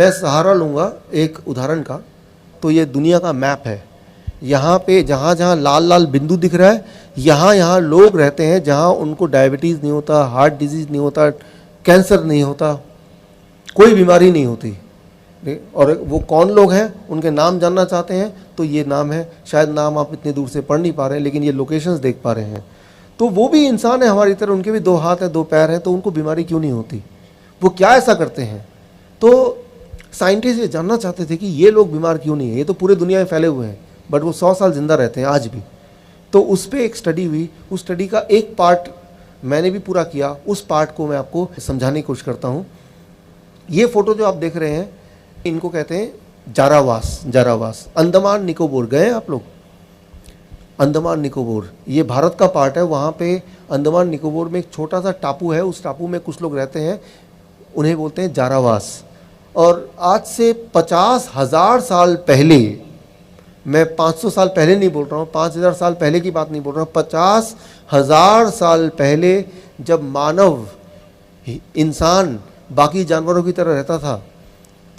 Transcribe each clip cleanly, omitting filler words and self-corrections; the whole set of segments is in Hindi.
मैं सहारा लूँगा एक उदाहरण का। तो ये दुनिया का मैप है। यहाँ पे जहाँ जहाँ लाल लाल बिंदु दिख रहा है, यहाँ यहाँ लोग रहते हैं जहाँ उनको डायबिटीज़ नहीं होता, हार्ट डिजीज़ नहीं होता, कैंसर नहीं होता, कोई बीमारी नहीं होती। और वो कौन लोग हैं, उनके नाम जानना चाहते हैं तो ये नाम है, शायद नाम आप इतनी दूर से पढ़ नहीं पा रहे हैं लेकिन ये लोकेशंस देख पा रहे हैं। तो वो भी इंसान है हमारी तरह, उनके भी 2 हाथ हैं, 2 पैर हैं, तो उनको बीमारी क्यों नहीं होती? वो क्या ऐसा करते हैं? तो साइंटिस्ट ये जानना चाहते थे कि ये लोग बीमार क्यों नहीं है, ये तो पूरे दुनिया में फैले हुए हैं बट वो 100 साल ज़िंदा रहते हैं आज भी। तो उस पर एक स्टडी हुई, उस स्टडी का एक पार्ट मैंने भी पूरा किया, उस पार्ट को मैं आपको समझाने की कोशिश करता हूँ। ये फ़ोटो जो आप देख रहे हैं इनको कहते हैं जारावास। जारावास अंडमान निकोबार गए हैं आप लोग? अंडमान निकोबार ये भारत का पार्ट है। वहाँ पे अंडमान निकोबार में एक छोटा सा टापू है, उस टापू में कुछ लोग रहते हैं, उन्हें बोलते हैं जारावास। और आज से 50,000 साल पहले, मैं 500 साल पहले नहीं बोल रहा हूँ, 5,000 साल पहले की बात नहीं बोल रहा हूँ, 50,000 साल पहले जब मानव इंसान बाकी जानवरों की तरह रहता था,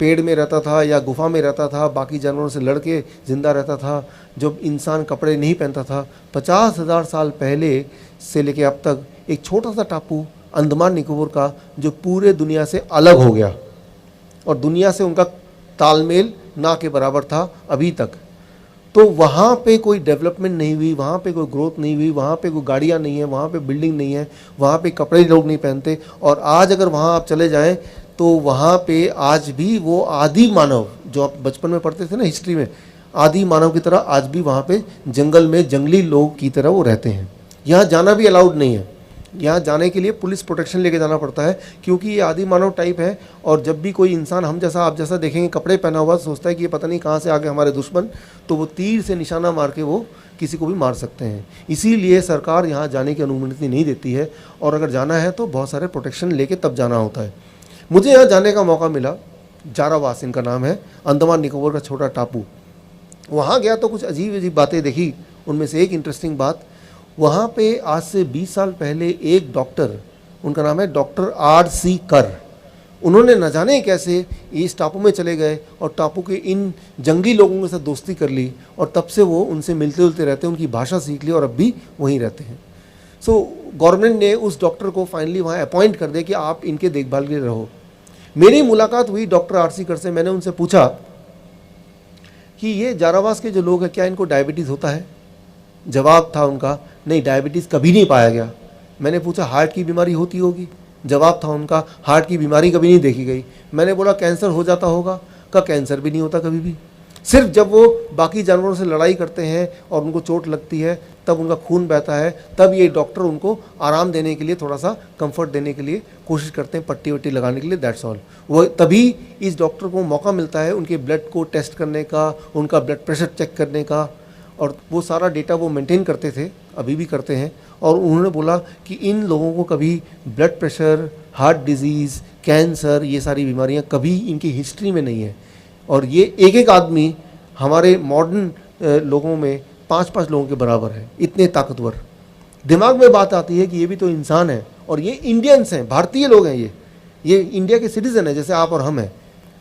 पेड़ में रहता था या गुफा में रहता था, बाकी जानवरों से लड़ के ज़िंदा रहता था, जब इंसान कपड़े नहीं पहनता था, 50,000 साल पहले से लेके अब तक एक छोटा सा टापू अंडमान निकोबार का जो पूरे दुनिया से अलग हो गया और दुनिया से उनका तालमेल ना के बराबर था अभी तक। तो वहाँ पे कोई डेवलपमेंट नहीं हुई, वहाँ पे कोई ग्रोथ नहीं हुई, वहाँ पे कोई गाड़ियाँ नहीं है, वहाँ पे बिल्डिंग नहीं है, वहाँ पे कपड़े लोग नहीं पहनते। और आज अगर वहाँ आप चले जाएं तो वहाँ पे आज भी वो आदि मानव जो आप बचपन में पढ़ते थे ना हिस्ट्री में, आदि मानव की तरह आज भी वहाँ पे जंगल में जंगली लोग की तरह वो रहते हैं। यहाँ जाना भी अलाउड नहीं है, यहाँ जाने के लिए पुलिस प्रोटेक्शन लेके जाना पड़ता है क्योंकि ये आदि मानव टाइप है। और जब भी कोई इंसान हम जैसा आप जैसा देखेंगे कपड़े पहना हुआ, सोचता है कि ये पता नहीं कहाँ से आ गए हमारे दुश्मन, तो वो तीर से निशाना मार के वो किसी को भी मार सकते हैं। इसीलिए सरकार यहाँ जाने की अनुमति नहीं देती है और अगर जाना है तो बहुत सारे प्रोटेक्शन लेके तब जाना होता है। मुझे यहाँ जाने का मौका मिला, जारावास इनका नाम है, अंडमान निकोबार का छोटा टापू। वहाँ गया तो कुछ अजीब अजीब बातें देखी। उनमें से एक इंटरेस्टिंग बात, वहाँ पे आज से 20 साल पहले एक डॉक्टर, उनका नाम है डॉक्टर R.C. कर, उन्होंने न जाने कैसे इस टापू में चले गए और टापू के इन जंगली लोगों के साथ दोस्ती कर ली और तब से वो उनसे मिलते जुलते रहते हैं, उनकी भाषा सीख ली और अब भी वहीं रहते हैं। सो गवर्नमेंट ने उस डॉक्टर को फाइनली वहाँ अपॉइंट कर दिया कि आप इनके देखभाल के लिए रहो। मेरी मुलाकात हुई डॉक्टर R.C. कर से। मैंने उनसे पूछा कि ये जारावास के जो लोग हैं क्या इनको डायबिटीज़ होता है? जवाब था उनका, नहीं डायबिटीज़ कभी नहीं पाया गया। मैंने पूछा हार्ट की बीमारी होती होगी? जवाब था उनका, हार्ट की बीमारी कभी नहीं देखी गई। मैंने बोला कैंसर हो जाता होगा? का कैंसर भी नहीं होता कभी भी। सिर्फ जब वो बाकी जानवरों से लड़ाई करते हैं और उनको चोट लगती है तब उनका खून बहता है, तब ये डॉक्टर उनको आराम देने के लिए, थोड़ा सा कंफर्ट देने के लिए कोशिश करते हैं, पट्टी वट्टी लगाने के लिए, दैट्स ऑल। वो तभी इस डॉक्टर को मौका मिलता है उनके ब्लड को टेस्ट करने का, उनका ब्लड प्रेशर चेक करने का, और वो सारा डेटा वो मेंटेन करते थे, अभी भी करते हैं। और उन्होंने बोला कि इन लोगों को कभी blood pressure, heart disease, cancer, ये सारी बीमारियां कभी इनकी हिस्ट्री में नहीं है। और ये एक एक आदमी हमारे मॉडर्न लोगों में 5-5 लोगों के बराबर है, इतने ताकतवर। दिमाग में बात आती है कि ये भी तो इंसान है और ये इंडियंस हैं, भारतीय लोग हैं, ये इंडिया के सिटीज़न हैं जैसे आप और हम हैं,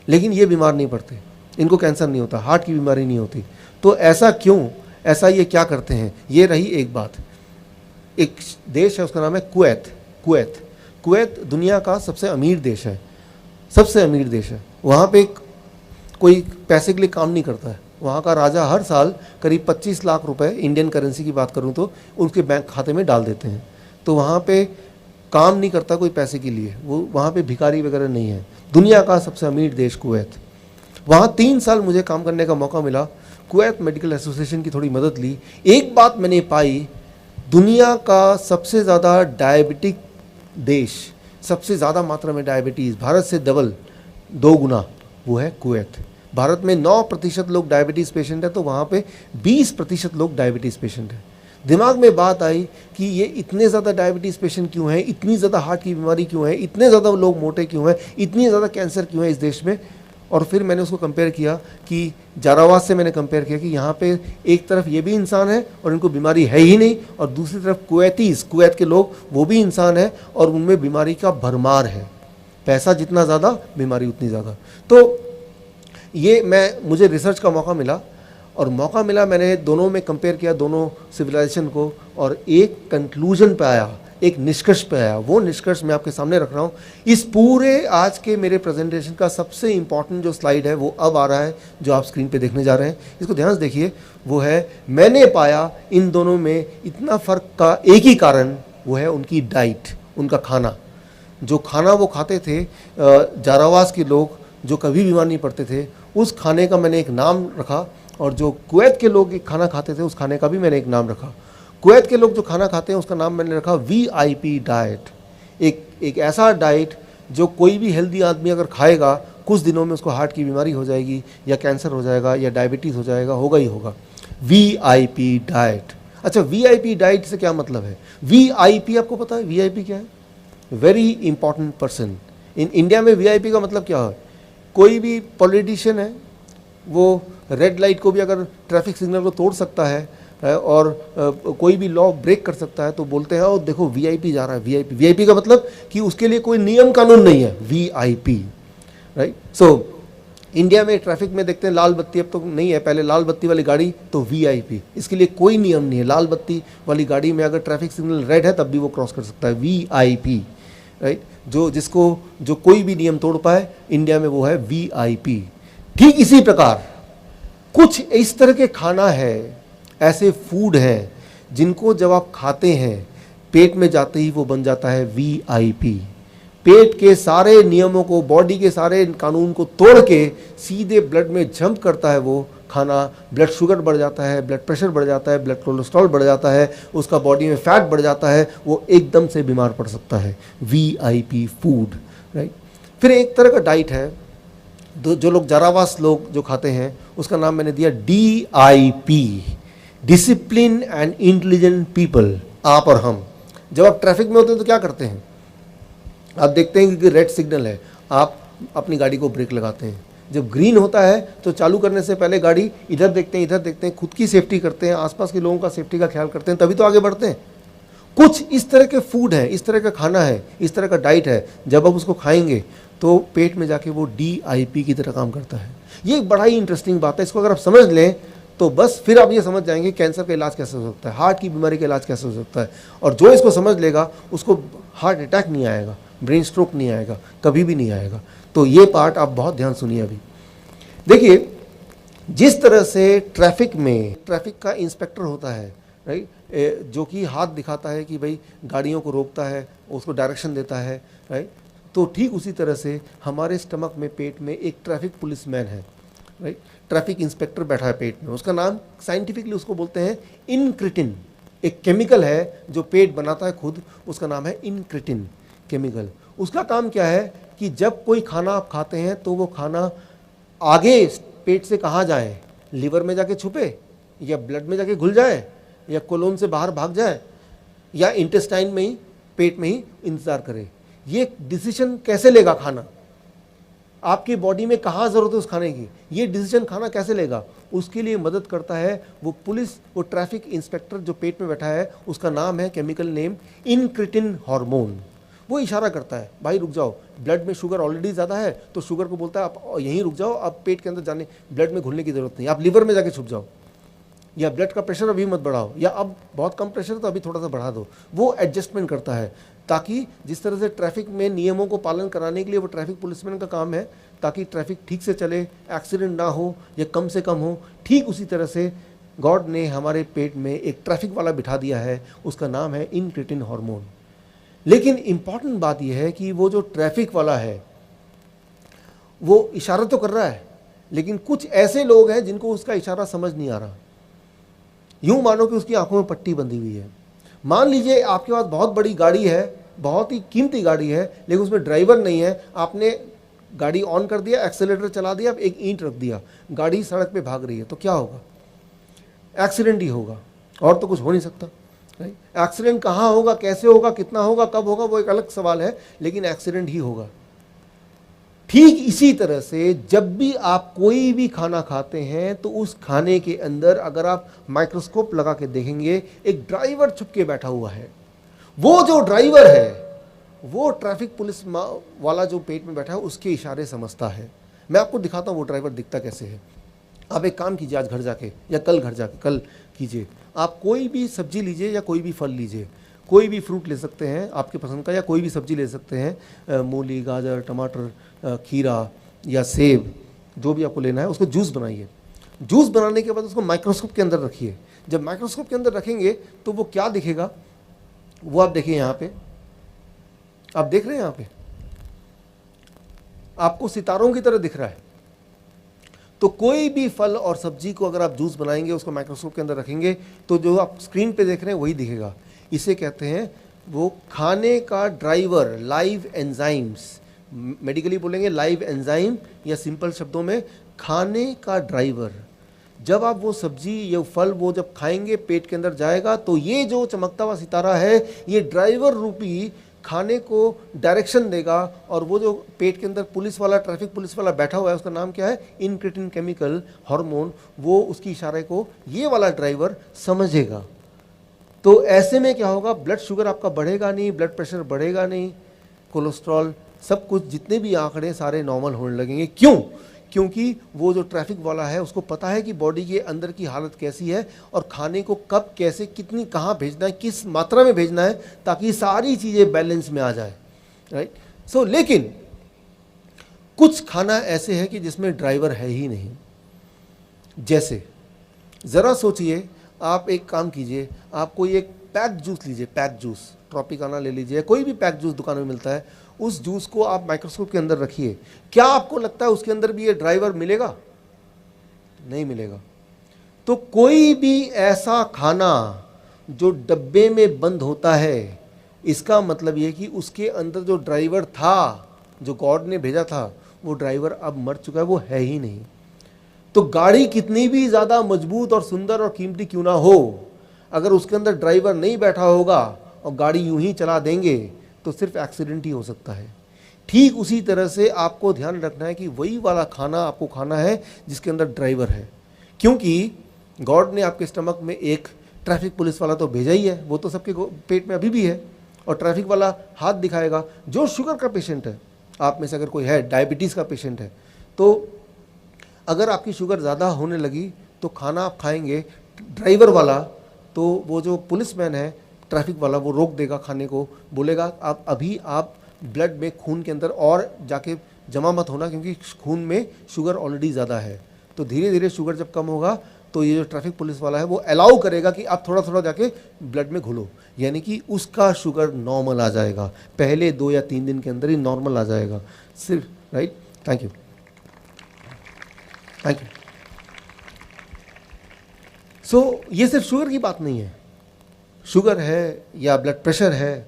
लेकिन ये बीमार नहीं पड़ते, इनको कैंसर नहीं होता, हार्ट की बीमारी नहीं होती। तो ऐसा क्यों? ऐसा ये क्या करते हैं? ये रही एक बात। एक देश है उसका नाम है कुवैत। कुवैत दुनिया का सबसे अमीर देश है, सबसे अमीर देश है। वहाँ पे कोई पैसे के लिए काम नहीं करता है। वहाँ का राजा हर साल करीब 25 लाख रुपए, इंडियन करेंसी की बात करूँ तो, उसके बैंक खाते में डाल देते हैं। तो वहाँ पे काम नहीं करता कोई पैसे के लिए, वो वहाँ पे भिखारी वगैरह नहीं है। दुनिया का सबसे अमीर देश कुवैत। वहाँ 3 साल मुझे काम करने का मौका मिला। कुवैत मेडिकल एसोसिएशन की थोड़ी मदद ली। एक बात मैंने पाई, दुनिया का सबसे ज़्यादा डायबिटिक देश, सबसे ज़्यादा मात्रा में डायबिटीज़, भारत से डबल 2 गुना, वो है कुवैत। भारत में 9% लोग डायबिटीज़ पेशेंट है, तो वहाँ पे 20% लोग डायबिटीज़ पेशेंट है। दिमाग में बात आई कि ये इतने ज़्यादा डायबिटीज़ पेशेंट क्यों हैं, इतनी ज़्यादा हार्ट की बीमारी क्यों है, इतने ज़्यादा लोग मोटे क्यों हैं, इतनी ज़्यादा कैंसर क्यों है इस देश में। और फिर मैंने उसको कंपेयर किया कि जारावास से मैंने कंपेयर किया कि यहाँ पे एक तरफ ये भी इंसान है और इनको बीमारी है ही नहीं, और दूसरी तरफ कुवैत के लोग, वो भी इंसान है और उनमें बीमारी का भरमार है। पैसा जितना ज़्यादा, बीमारी उतनी ज़्यादा। तो ये मुझे रिसर्च का मौका मिला, और मौका मिला, मैंने दोनों में कंपेयर किया, दोनों सिविलाइजेशन को, और एक कंक्लूजन पे आया, एक निष्कर्ष पे आया। वो निष्कर्ष मैं आपके सामने रख रहा हूँ। इस पूरे आज के मेरे प्रेजेंटेशन का सबसे इंपॉर्टेंट जो स्लाइड है वो अब आ रहा है, जो आप स्क्रीन पे देखने जा रहे हैं। इसको ध्यान से देखिए। वो है, मैंने पाया इन दोनों में इतना फ़र्क का एक ही कारण, वो है उनकी डाइट, उनका खाना। जो खाना वो खाते थे जारावास के लोग, जो कभी बीमार नहीं पड़ते थे, उस खाने का मैंने एक नाम रखा। और जो कुवैत के लोग एक खाना खाते थे, उस खाने का भी मैंने एक नाम रखा। कुवैत के लोग जो खाना खाते हैं उसका नाम मैंने रखा VIP डाइट। एक ऐसा डाइट जो कोई भी हेल्दी आदमी अगर खाएगा, कुछ दिनों में उसको हार्ट की बीमारी हो जाएगी, या कैंसर हो जाएगा, या डायबिटीज़ हो जाएगा, होगा ही होगा। VIP diet. अच्छा, VIP डाइट से क्या मतलब है? VIP आपको पता है VIP क्या है? Very important person. इंडिया में VIP का मतलब क्या है? कोई भी पॉलिटिशियन है, वो रेड लाइट को भी अगर ट्रैफिक सिग्नल को तोड़ सकता है, और कोई भी लॉ ब्रेक कर सकता है, तो बोलते हैं, और देखो VIP जा रहा है। VIP का मतलब कि उसके लिए कोई नियम कानून नहीं है, VIP, राइट। सो इंडिया में ट्रैफिक में देखते हैं लाल बत्ती अब तो नहीं है, पहले लाल बत्ती वाली गाड़ी तो VIP, इसके लिए कोई नियम नहीं है। लाल बत्ती वाली गाड़ी में अगर ट्रैफिक सिग्नल रेड है तब भी वो क्रॉस कर सकता है, VIP, राइट। जो कोई भी नियम तोड़ पाए इंडिया में, वो है VIP। ठीक इसी प्रकार कुछ इस तरह के खाना है, ऐसे फूड हैं जिनको जब आप खाते हैं, पेट में जाते ही वो बन जाता है VIP। पेट के सारे नियमों को, बॉडी के सारे कानून को तोड़ के सीधे ब्लड में जंप करता है वो खाना। ब्लड शुगर बढ़ जाता है, ब्लड प्रेशर बढ़ जाता है, ब्लड कोलेस्ट्रॉल बढ़ जाता है, उसका बॉडी में फैट बढ़ जाता है, वो एकदम से बीमार पड़ सकता है। VIP food, right. फिर एक तरह का डाइट है जो लोग जारावास लोग जो खाते हैं, उसका नाम मैंने दिया DIP, discipline and intelligent people. आप और हम जब आप ट्रैफिक में होते हैं तो क्या करते हैं? आप देखते हैं कि रेड सिग्नल है, आप अपनी गाड़ी को ब्रेक लगाते हैं। जब ग्रीन होता है तो चालू करने से पहले गाड़ी इधर देखते हैं, इधर देखते हैं, खुद की सेफ्टी करते हैं, आसपास के लोगों का सेफ्टी का ख्याल करते हैं, तभी तो आगे बढ़ते हैं। कुछ इस तरह के फूड है, इस तरह का खाना है, इस तरह का डाइट है, जब आप उसको खाएंगे तो पेट में जाके वो DIP की तरह काम करता है। ये एक बड़ा ही इंटरेस्टिंग बात है। इसको अगर आप समझ लें तो बस फिर आप ये समझ जाएंगे कैंसर का इलाज कैसे हो सकता है, हार्ट की बीमारी का इलाज कैसे हो सकता है। और जो इसको समझ लेगा उसको हार्ट अटैक नहीं आएगा, ब्रेन स्ट्रोक नहीं आएगा, कभी भी नहीं आएगा। तो ये पार्ट आप बहुत ध्यान सुनिए। अभी देखिए, जिस तरह से ट्रैफिक में ट्रैफिक का इंस्पेक्टर होता है, राइट, जो कि हाथ दिखाता है कि भाई गाड़ियों को रोकता है, उसको डायरेक्शन देता है, राइट। तो ठीक उसी तरह से हमारे स्टमक में, पेट में एक ट्रैफिक पुलिसमैन है, राइट। ट्रैफिक इंस्पेक्टर बैठा है पेट में, उसका नाम साइंटिफिकली उसको बोलते हैं इनक्रिटिन। एक केमिकल है जो पेट बनाता है खुद, उसका नाम है इनक्रिटिन केमिकल। उसका काम क्या है कि जब कोई खाना आप खाते हैं तो वो खाना आगे पेट से कहाँ जाए, लिवर में जाके छुपे, या ब्लड में जाके घुल जाए, या कोलोन से बाहर भाग जाए, या इंटेस्टाइन में ही, पेट में ही इंतजार करे। ये डिसीजन कैसे लेगा खाना, आपकी बॉडी में कहाँ ज़रूरत है उस खाने की, ये डिसीजन खाना कैसे लेगा, उसके लिए मदद करता है वो पुलिस, वो ट्रैफिक इंस्पेक्टर जो पेट में बैठा है, उसका नाम है, केमिकल नेम, इनक्रिटिन हार्मोन। वो इशारा करता है, भाई रुक जाओ, ब्लड में शुगर ऑलरेडी ज़्यादा है, तो शुगर को बोलता है आप यहीं रुक जाओ, अब पेट के अंदर जाने, ब्लड में घुलने की ज़रूरत नहीं, आप लिवर में जाके छुप जाओ, या ब्लड का प्रेशर अभी मत बढ़ाओ, या अब बहुत कम प्रेशर है तो अभी थोड़ा सा बढ़ा दो। वो एडजस्टमेंट करता है, ताकि जिस तरह से ट्रैफिक में नियमों को पालन कराने के लिए वो ट्रैफिक पुलिसमैन का काम है, ताकि ट्रैफिक ठीक से चले, एक्सीडेंट ना हो या कम से कम हो, ठीक उसी तरह से गॉड ने हमारे पेट में एक ट्रैफिक वाला बिठा दिया है, उसका नाम है इनक्रिटिन हार्मोन। लेकिन इंपॉर्टेंट बात यह है कि वो जो ट्रैफिक वाला है वो इशारा तो कर रहा है, लेकिन कुछ ऐसे लोग हैं जिनको उसका इशारा समझ नहीं आ रहा। यूं मानो कि उसकी आंखों में पट्टी बंधी हुई है। मान लीजिए आपके पास बहुत बड़ी गाड़ी है, बहुत ही कीमती गाड़ी है, लेकिन उसमें ड्राइवर नहीं है, आपने गाड़ी ऑन कर दिया, एक्सेलेरेटर चला दिया, एक ईंट रख दिया, गाड़ी सड़क पे भाग रही है, तो क्या होगा? एक्सीडेंट ही होगा, और तो कुछ हो नहीं सकता। एक्सीडेंट कहाँ होगा, कैसे होगा, कितना होगा, कब होगा, वो एक अलग सवाल है, लेकिन एक्सीडेंट ही होगा। ठीक इसी तरह से जब भी आप कोई भी खाना खाते हैं तो उस खाने के अंदर अगर आप माइक्रोस्कोप लगा के देखेंगे, एक ड्राइवर छुप के बैठा हुआ है। वो जो ड्राइवर है वो ट्रैफिक पुलिस वाला जो पेट में बैठा है उसके इशारे समझता है। मैं आपको दिखाता हूँ वो ड्राइवर दिखता कैसे है। आप एक काम कीजिए, आज घर जाके या कल घर जाके, कल कीजिए, आप कोई भी सब्जी लीजिए या कोई भी फल लीजिए, कोई भी फ्रूट ले सकते हैं आपके पसंद का, या कोई भी सब्जी ले सकते हैं, मूली, गाजर, टमाटर, खीरा या सेब, जो भी आपको लेना है, उसको जूस बनाइए। जूस बनाने के बाद उसको माइक्रोस्कोप के अंदर रखिए। जब माइक्रोस्कोप के अंदर रखेंगे तो वो क्या दिखेगा, वो आप देखिए यहाँ पे, आप देख रहे हैं यहाँ पे आपको सितारों की तरह दिख रहा है। तो कोई भी फल और सब्जी को अगर आप जूस बनाएंगे, उसको माइक्रोस्कोप के अंदर रखेंगे, तो जो आप स्क्रीन पे देख रहे हैं वही दिखेगा। इसे कहते हैं वो खाने का ड्राइवर, लाइव एंजाइम्स, मेडिकली बोलेंगे लाइव एंजाइम, या सिंपल शब्दों में खाने का ड्राइवर। जब आप वो सब्जी या फल वो जब खाएंगे, पेट के अंदर जाएगा, तो ये जो चमकता हुआ सितारा है, ये ड्राइवर रूपी खाने को डायरेक्शन देगा। और वो जो पेट के अंदर पुलिस वाला, ट्रैफिक पुलिस वाला बैठा हुआ है, उसका नाम क्या है, इनक्रेटिन केमिकल हार्मोन, वो उसकी इशारे को ये वाला ड्राइवर समझेगा। तो ऐसे में क्या होगा, ब्लड शुगर आपका बढ़ेगा नहीं, ब्लड प्रेशर बढ़ेगा नहीं, कोलेस्ट्रॉल, सब कुछ जितने भी आंकड़े सारे नॉर्मल होने लगेंगे। क्यों? क्योंकि वो जो ट्रैफिक वाला है उसको पता है कि बॉडी के अंदर की हालत कैसी है और खाने को कब, कैसे, कितनी, कहाँ भेजना है, किस मात्रा में भेजना है, ताकि सारी चीज़ें बैलेंस में आ जाए, राइट। सो लेकिन कुछ खाना ऐसे है कि जिसमें ड्राइवर है ही नहीं। जैसे ज़रा सोचिए, आप एक काम कीजिए, आप कोई एक पैक जूस लीजिए, पैक जूस, ट्रॉपिकाना ले लीजिए, कोई भी पैक जूस दुकान में मिलता है, उस जूस को आप माइक्रोस्कोप के अंदर रखिए। क्या आपको लगता है उसके अंदर भी ये ड्राइवर मिलेगा? नहीं मिलेगा। तो कोई भी ऐसा खाना जो डब्बे में बंद होता है, इसका मतलब ये कि उसके अंदर जो ड्राइवर था, जो गॉड ने भेजा था, वो ड्राइवर अब मर चुका है, वो है ही नहीं। तो गाड़ी कितनी भी ज़्यादा मजबूत और सुंदर और कीमती क्यों ना हो, अगर उसके अंदर ड्राइवर नहीं बैठा होगा और गाड़ी यूं ही चला देंगे, तो सिर्फ एक्सीडेंट ही हो सकता है। ठीक उसी तरह से आपको ध्यान रखना है कि वही वाला खाना आपको खाना है जिसके अंदर ड्राइवर है। क्योंकि गॉड ने आपके स्टमक में एक ट्रैफिक पुलिस वाला तो भेजा ही है, वो तो सबके पेट में अभी भी है, और ट्रैफिक वाला हाथ दिखाएगा। जो शुगर का पेशेंट है, आप में से अगर कोई है, डायबिटीज़ का पेशेंट है, तो अगर आपकी शुगर ज़्यादा होने लगी तो खाना आप खाएंगे, ड्राइवर वाला, तो वो जो पुलिसमैन है, ट्रैफिक वाला, वो रोक देगा खाने को, बोलेगा आप अभी आप ब्लड में, खून के अंदर और जाके जमा मत होना, क्योंकि खून में शुगर ऑलरेडी ज़्यादा है। तो धीरे धीरे शुगर जब कम होगा तो ये जो ट्रैफिक पुलिस वाला है वो अलाउ करेगा कि आप थोड़ा थोड़ा जाके ब्लड में घुलो, यानी कि उसका शुगर नॉर्मल आ जाएगा, पहले 2 या 3 दिन के अंदर ही नॉर्मल आ जाएगा सिर्फ, right. Thank you, thank you. So ये सिर्फ शुगर की बात नहीं है, शुगर है या ब्लड प्रेशर है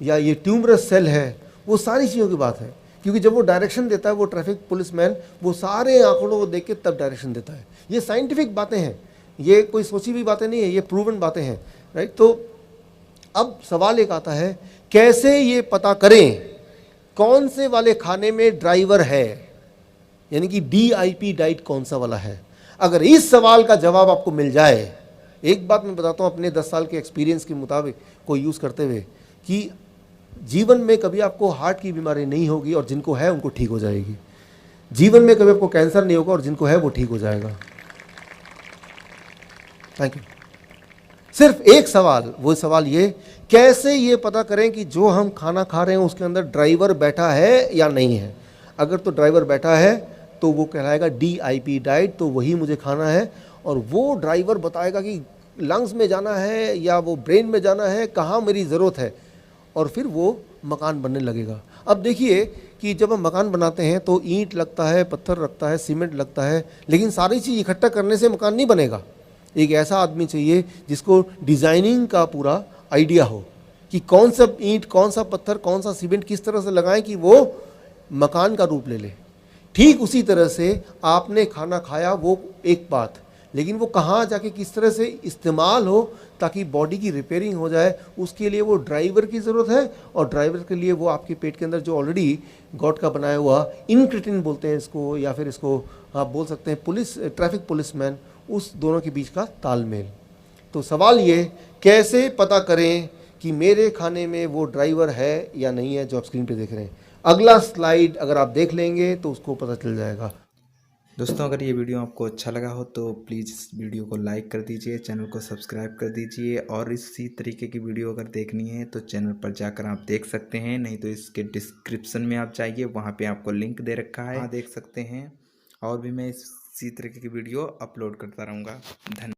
या ये ट्यूमरस सेल है, वो सारी चीज़ों की बात है। क्योंकि जब वो डायरेक्शन देता है, वो ट्रैफिक पुलिसमैन, वो सारे आंकड़ों को देख के तब डायरेक्शन देता है। ये साइंटिफिक बातें हैं, ये कोई सोची हुई बातें नहीं है, ये प्रूवन बातें हैं, राइट। तो अब सवाल एक आता है, कैसे ये पता करें कौन से वाले खाने में ड्राइवर है, यानी कि DIP डाइट कौन सा वाला है। अगर इस सवाल का जवाब आपको मिल जाए, एक बात मैं बताता हूँ अपने 10 साल के एक्सपीरियंस के मुताबिक को यूज़ करते हुए, कि जीवन में कभी आपको हार्ट की बीमारी नहीं होगी और जिनको है उनको ठीक हो जाएगी। जीवन में कभी आपको कैंसर नहीं होगा और जिनको है वो ठीक हो जाएगा। Thank you. सिर्फ एक सवाल, वो सवाल ये, कैसे ये पता करें कि जो हम खाना खा रहे हैं उसके अंदर ड्राइवर बैठा है या नहीं है। अगर तो ड्राइवर बैठा है तो वो कहलाएगा DIP डाइट, तो वही मुझे खाना है, और वो ड्राइवर बताएगा कि लंग्स में जाना है या वो ब्रेन में जाना है, कहाँ मेरी ज़रूरत है, और फिर वो मकान बनने लगेगा। अब देखिए कि जब हम मकान बनाते हैं तो ईंट लगता है, पत्थर लगता है, सीमेंट लगता है, लेकिन सारी चीज़ इकट्ठा करने से मकान नहीं बनेगा। एक ऐसा आदमी चाहिए जिसको डिज़ाइनिंग का पूरा आइडिया हो कि कौन सा ईंट, कौन सा पत्थर, कौन सा सीमेंट किस तरह से लगाएं कि वो मकान का रूप ले ले। ठीक उसी तरह से आपने खाना खाया, वो एक बात, लेकिन वो कहाँ जाके किस तरह से इस्तेमाल हो ताकि बॉडी की रिपेयरिंग हो जाए, उसके लिए वो ड्राइवर की ज़रूरत है। और ड्राइवर के लिए वो आपके पेट के अंदर जो ऑलरेडी गॉड का बनाया हुआ इनक्रेटिन बोलते हैं इसको, या फिर इसको आप बोल सकते हैं ट्रैफिक पुलिसमैन, उस दोनों के बीच का तालमेल। तो सवाल ये, कैसे पता करें कि मेरे खाने में वो ड्राइवर है या नहीं है जो आप स्क्रीन पे देख रहे हैं। अगला स्लाइड अगर आप देख लेंगे तो उसको पता चल जाएगा। दोस्तों अगर ये वीडियो आपको अच्छा लगा हो तो प्लीज़ इस वीडियो को लाइक कर दीजिए, चैनल को सब्सक्राइब कर दीजिए, और इसी तरीके की वीडियो अगर देखनी है तो चैनल पर जाकर आप देख सकते हैं, नहीं तो इसके डिस्क्रिप्शन में आप जाइए, वहाँ पे आपको लिंक दे रखा है, वहाँ देख सकते हैं। और भी मैं इसी तरीके की वीडियो अपलोड करता रहूँगा। धन्यवाद।